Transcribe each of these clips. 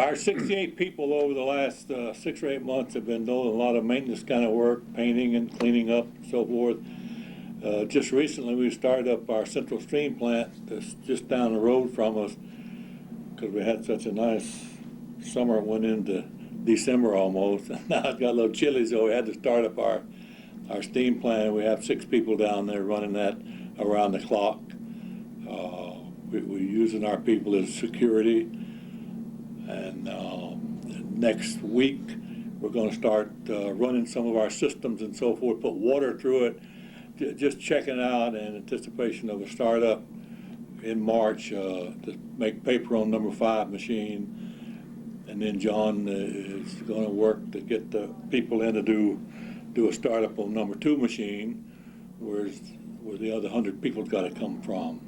Our 68 people over the last 6 or 8 months have been doing a lot of maintenance kind of work, painting and cleaning up and so forth. Just recently we started up our Central Stream plant that's just down the road from us because we had such a nice summer, went into December almost. Now it's got a little chilly, so we had to start up our steam plant. We have 6 people down there running that around the clock. We're using our people as security, and next week we're going to start running some of our systems and so forth, put water through it, just checking out in anticipation of a startup in March to make paper on number 5 machine. And then John is going to work to get the people in to do a startup on number 2 machine, where the other 100 people got to come from.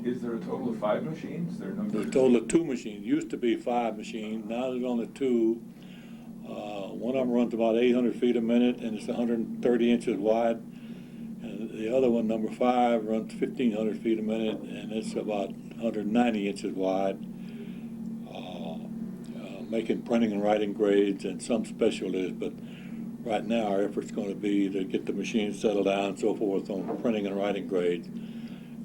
Is there a total of 5 machines? There's a total of 2 machines. Used to be 5 machines. Now there's only 2. One of them runs about 800 feet a minute, and it's 130 inches wide. And the other one, number 5, runs 1,500 feet a minute, and it's about 190 inches wide. Making printing and writing grades and some specialties, but right now our effort's going to be to get the machines settled down and so forth on printing and writing grades.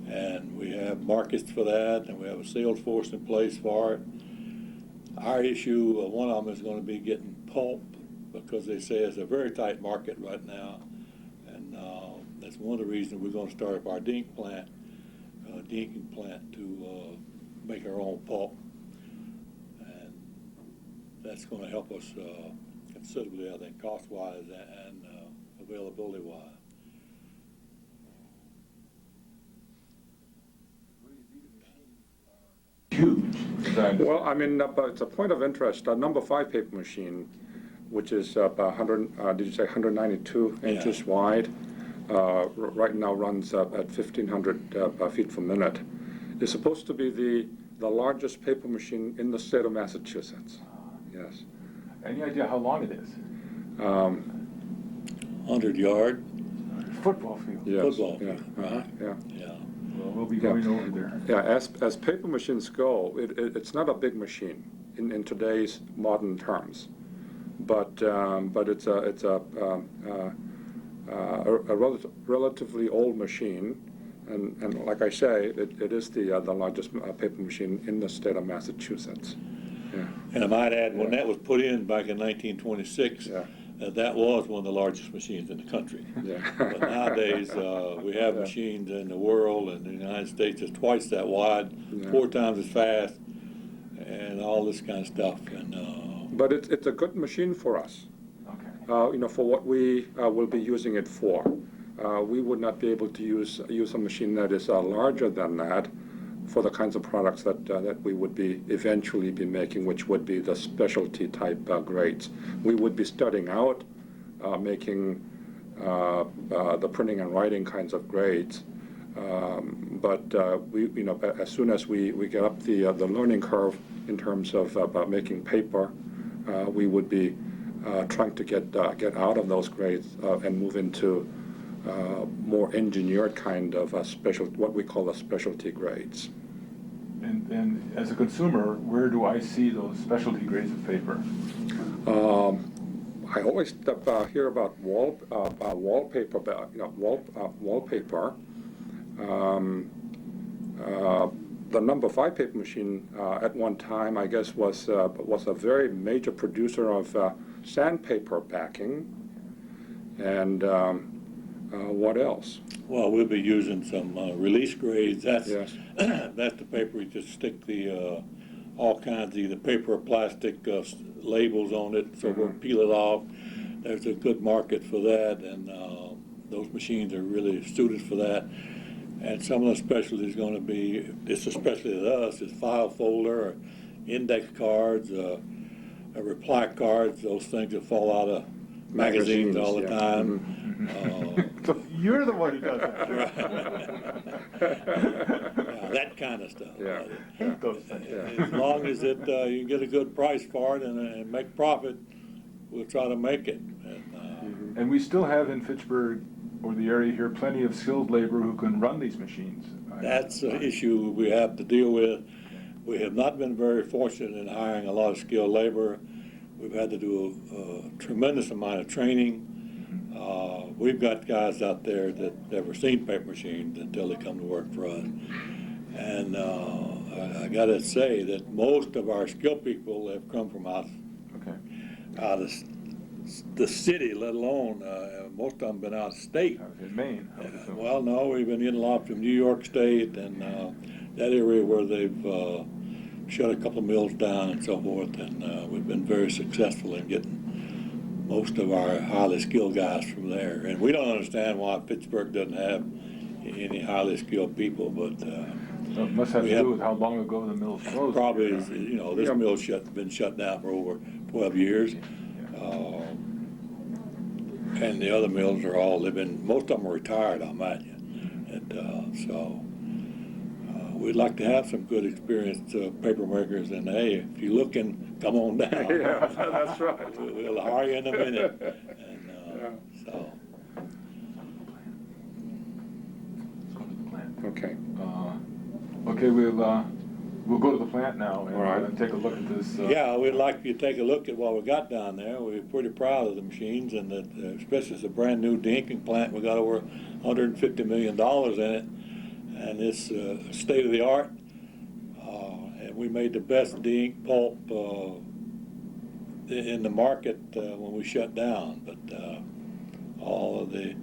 And we have markets for that, and we have a sales force in place for it. Our issue, one of them is going to be getting pulp, because they say it's a very tight market right now. And that's one of the reasons we're going to start up our dinking plant to make our own pulp. And that's going to help us considerably, I think, cost-wise and availability-wise. Huge. Well, I mean, but it's a point of interest. Number 5 paper machine, which is about 100, did you say 192 inches wide, right now runs at 1,500 feet per minute, is supposed to be the largest paper machine in the state of Massachusetts. Yes. Any idea how long it is? 100 yard. Football field. Yes. Football Yeah. field, right? Yeah. Yeah. Well, we'll be going over there. Yeah, as paper machines go, it's not a big machine in today's modern terms, but it's a relatively old machine, and like I say, it is the largest paper machine in the state of Massachusetts. Yeah. And I might add, when that was put in back in 1926, that was one of the largest machines in the country. Yeah. But nowadays, we have machines in the world, and the United States is twice that wide, 4 times as fast, and all this kind of stuff. And but it's a good machine for us. Okay. For what we will be using it for. We would not be able to use a machine that is larger than that for the kinds of products that we would be eventually be making, which would be the specialty type grades. We would be starting out making the printing and writing kinds of grades, but as soon as we get up the learning curve in terms of making paper, we would be trying to get out of those grades and move into more engineered kind of what we call the specialty grades. And as a consumer, where do I see those specialty grades of paper? I always hear about wallpaper. Wallpaper. The number 5 paper machine at one time, I guess, was a very major producer of sandpaper backing. And what else? well, we'll be using some release grades. That's Yes. that's the paper. You just stick the all kinds of either paper or plastic labels on it, so we'll peel it off. There's a good market for that, and those machines are really suited for that. And some of the specialties going to be, it's especially to us, is file folder, or index cards, reply cards, those things that fall out of magazines all the time. So you're the one who does that. That kind of stuff. Yeah. I hate those things. As long as you can get a good price for it and make profit, we'll try to make it. And we still have in Fitchburg or the area here plenty of skilled labor who can run these machines. That's an issue we have to deal with. We have not been very fortunate in hiring a lot of skilled labor. We've had to do a tremendous amount of training. We've got guys out there that never seen paper machines until they come to work for us. And I got to say that most of our skilled people have come from out of the city, let alone most of them been out of state. In Maine. Well, no, we've been getting a lot from New York State and that area where they've shut a couple of mills down and so forth. And we've been very successful in getting most of our highly skilled guys from there. And we don't understand why Pittsburgh doesn't have any highly skilled people, but it must have to do with how long ago the mill's closed. probably, this mill's been shut down for over 12 years. And the other mills are all most of them are retired, I imagine. And so we'd like to have some good experienced paper makers, and hey, if you're looking, come on down. Yeah, that's right. We'll hire you in a minute. And so. Okay. Okay, we'll go to the plant now and, All right. and take a look at this. Yeah, we'd like you to take a look at what we got down there. We're pretty proud of the machines, and that, especially it's a brand new de-inking plant. We got over $150 million in it, and it's state of the art. And we made the best de-ink pulp in the market when we shut down. But all of the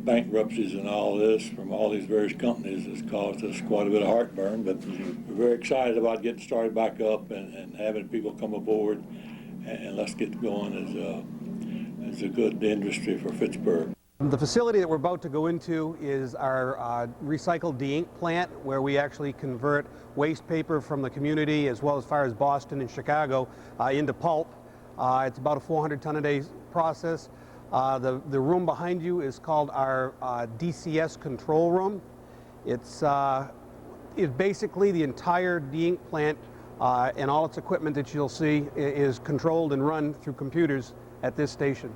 bankruptcies and all this from all these various companies has caused us quite a bit of heartburn, but we're very excited about getting started back up and having people come aboard, and let's get going as a good industry for Pittsburgh. The facility that we're about to go into is our recycled de-ink plant, where we actually convert waste paper from the community as well as far as Boston and Chicago into pulp. It's about a 400-ton-a-day process. The room behind you is called our DCS control room. It's basically the entire de-ink plant and all its equipment that you'll see is controlled and run through computers at this station.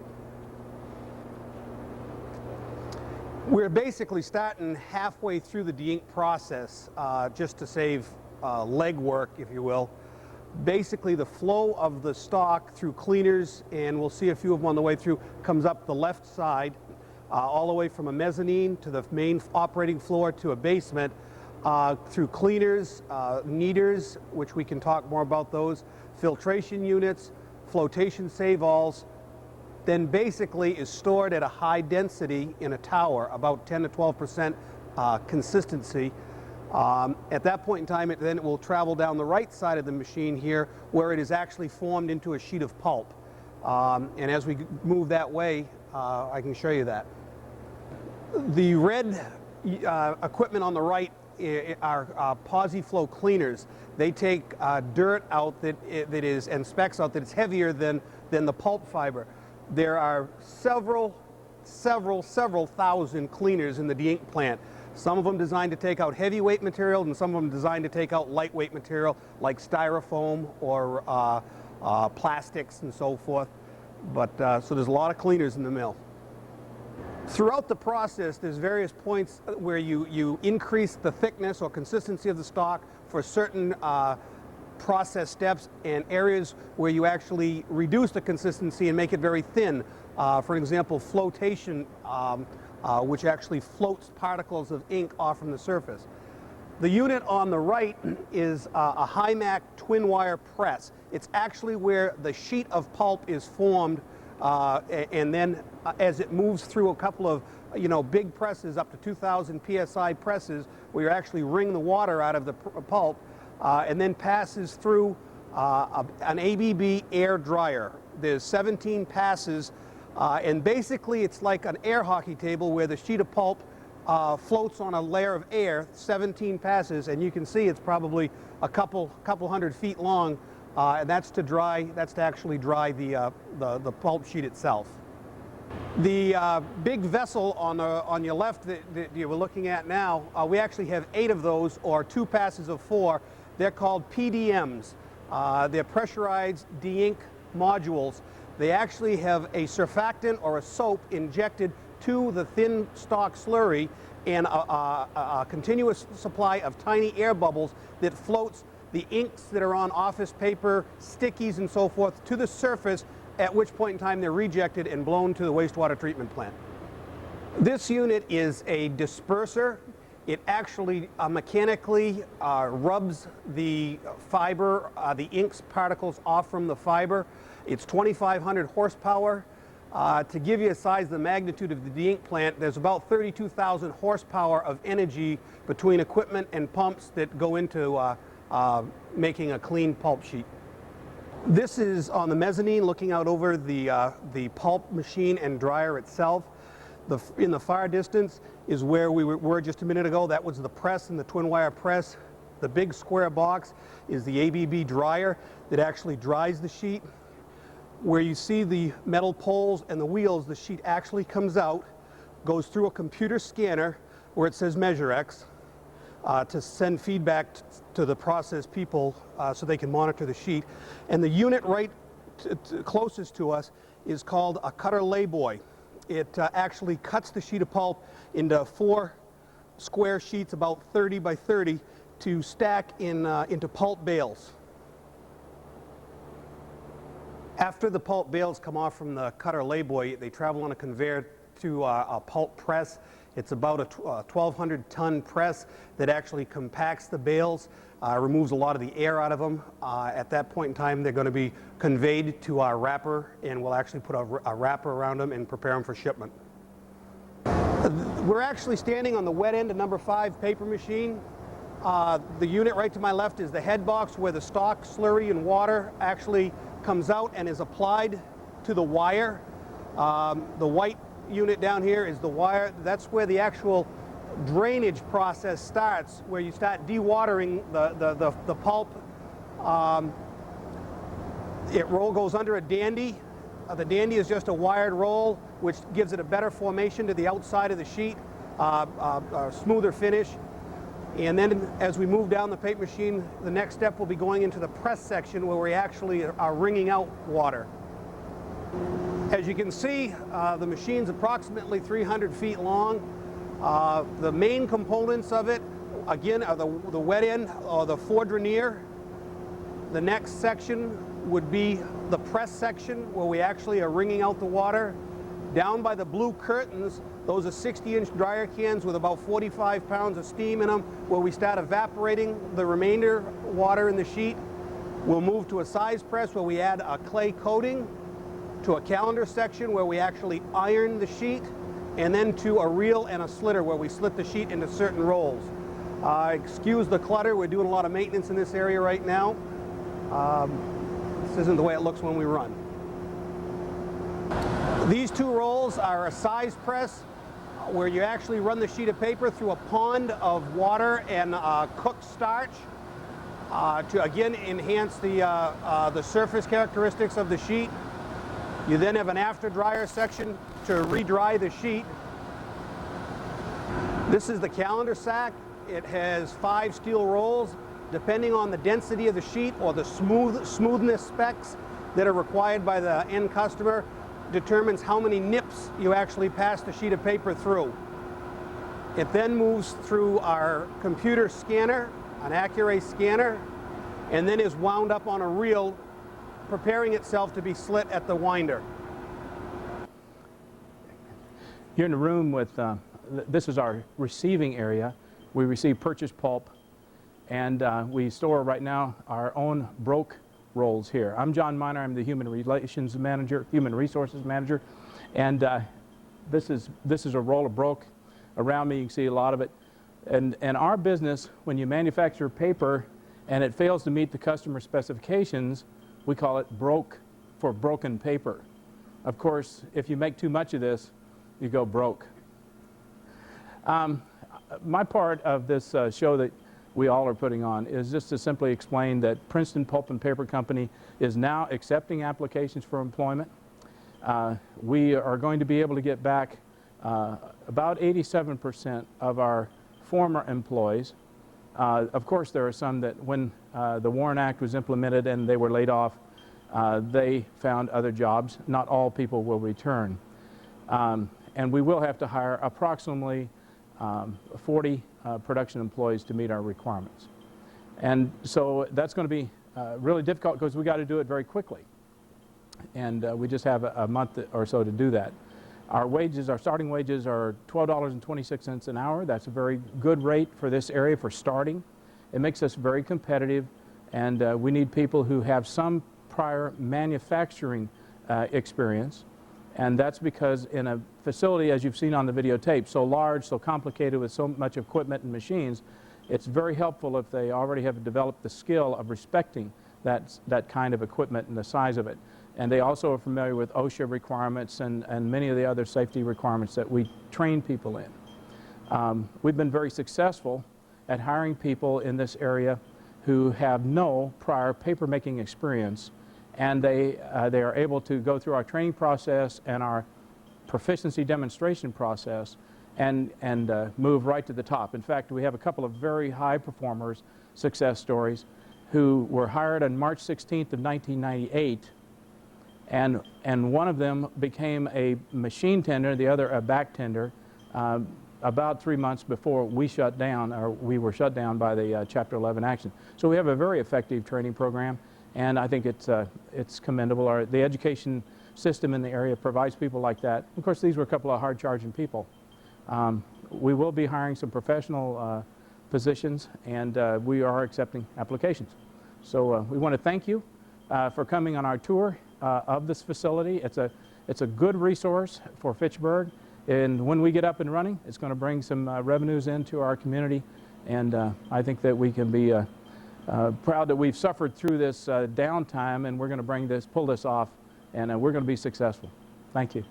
We're basically starting halfway through the de-ink process just to save legwork, if you will. Basically, the flow of the stock through cleaners, and we'll see a few of them on the way through, comes up the left side, all the way from a mezzanine to the main operating floor to a basement, through cleaners, kneaders, which we can talk more about those, filtration units, flotation save-alls, then basically is stored at a high density in a tower, about 10 to 12% consistency. At that point in time, then it will travel down the right side of the machine here, where it is actually formed into a sheet of pulp. And as we move that way, I can show you that. The red equipment on the right are posi-flow cleaners. They take dirt out and specks out that is heavier than the pulp fiber. There are several thousand cleaners in the de-ink plant. Some of them designed to take out heavyweight material, and some of them designed to take out lightweight material like styrofoam or plastics and so forth. But so there's a lot of cleaners in the mill. Throughout the process, there's various points where you increase the thickness or consistency of the stock for certain process steps, and areas where you actually reduce the consistency and make it very thin. For example, flotation, which actually floats particles of ink off from the surface. The unit on the right is a Hymac twin wire press. It's actually where the sheet of pulp is formed, and then as it moves through a couple of big presses, up to 2,000 psi presses, where you actually wring the water out of the pulp, and then passes through an ABB air dryer. There's 17 passes, and basically it's like an air hockey table where the sheet of pulp floats on a layer of air, 17 passes, and you can see it's probably a couple hundred feet long, and that's to actually dry the pulp sheet itself. The big vessel on your left that you were looking at now, we actually have 8 of those, or 2 passes of 4. They're called PDMs. They're pressurized de-ink modules. They actually have a surfactant or a soap injected to the thin stock slurry and a continuous supply of tiny air bubbles that floats the inks that are on office paper, stickies and so forth to the surface, at which point in time they're rejected and blown to the wastewater treatment plant. This unit is a disperser. It actually mechanically rubs the fiber, the inks particles off from the fiber. It's 2,500 horsepower. To give you a size, the magnitude of the de-ink plant, there's about 32,000 horsepower of energy between equipment and pumps that go into making a clean pulp sheet. This is on the mezzanine looking out over the pulp machine and dryer itself. In the far distance is where we were just a minute ago. That was the press and the twin wire press. The big square box is the ABB dryer that actually dries the sheet. Where you see the metal poles and the wheels, the sheet actually comes out, goes through a computer scanner where it says Measure X to send feedback to the process people so they can monitor the sheet. And the unit right closest to us is called a cutter layboy. It actually cuts the sheet of pulp into 4 square sheets about 30 by 30 to stack into pulp bales. After the pulp bales come off from the cutter layboy, they travel on a conveyor to a pulp press. It's about a 1,200-ton press that actually compacts the bales, removes a lot of the air out of them. At that point in time, they're going to be conveyed to our wrapper, and we'll actually put a wrapper around them and prepare them for shipment. We're actually standing on the wet end of number 5 paper machine. The unit right to my left is the head box where the stock, slurry, and water actually comes out and is applied to the wire. The white unit down here is the wire. That's where the actual drainage process starts, where you start dewatering the pulp. It goes under a dandy. The dandy is just a wired roll, which gives it a better formation to the outside of the sheet, a smoother finish. And then as we move down the paper machine, the next step will be going into the press section where we actually are wringing out water. As you can see, the machine's approximately 300 feet long. The main components of it, again, are the wet end or the fourdrinier. The next section would be the press section where we actually are wringing out the water. Down by the blue curtains, those are 60-inch dryer cans with about 45 pounds of steam in them, where we start evaporating the remainder water in the sheet. We'll move to a size press where we add a clay coating, to a calendar section where we actually iron the sheet, and then to a reel and a slitter where we slit the sheet into certain rolls. Excuse the clutter, we're doing a lot of maintenance in this area right now. This isn't the way it looks when we run. These 2 rolls are a size press where you actually run the sheet of paper through a pond of water and cooked starch to again enhance the surface characteristics of the sheet. You then have an after dryer section to re-dry the sheet. This is the calendar sack. It has 5 steel rolls. Depending on the density of the sheet or the smoothness specs that are required by the end customer, determines how many nips you actually pass the sheet of paper through. It then moves through our computer scanner, an Accuray scanner, and then is wound up on a reel, preparing itself to be slit at the winder. You're in a room with, this is our receiving area. We receive purchased pulp, and we store right now our own broke rolls here. I'm John Miner. I'm the Human Resources Manager, and this is a roll of broke. Around me, you can see a lot of it. And our business, when you manufacture paper and it fails to meet the customer specifications, we call it broke for broken paper. Of course, if you make too much of this, you go broke. My part of this show that we all are putting on is just to simply explain that Princeton Pulp and Paper Company is now accepting applications for employment. We are going to be able to get back about 87% of our former employees. Of course, there are some that when the Warren Act was implemented and they were laid off, they found other jobs. Not all people will return. And we will have to hire approximately 40 production employees to meet our requirements. And so that's going to be really difficult because we got to do it very quickly. And we just have a month or so to do that. Our wages, our starting wages are $12.26 an hour. That's a very good rate for this area for starting. It makes us very competitive, and we need people who have some prior manufacturing experience. And that's because in a facility, as you've seen on the videotape, so large, so complicated with so much equipment and machines, it's very helpful if they already have developed the skill of respecting that kind of equipment and the size of it. And they also are familiar with OSHA requirements and many of the other safety requirements that we train people in. We've been very successful at hiring people in this area who have no prior paper-making experience, and they are able to go through our training process and our proficiency demonstration process and move right to the top. In fact, we have a couple of very high performers, success stories, who were hired on March 16th of 1998, and one of them became a machine tender, the other a back tender, about 3 months before we shut down, or we were shut down by the Chapter 11 action. So we have a very effective training program, and I think it's commendable. The education system in the area provides people like that. Of course, these were a couple of hard-charging people. We will be hiring some professional positions, and we are accepting applications. So we want to thank you for coming on our tour of this facility. It's a good resource for Fitchburg, and when we get up and running, it's going to bring some revenues into our community, and I think that we can be proud that we've suffered through this downtime, and we're going to pull this off, and we're going to be successful. Thank you.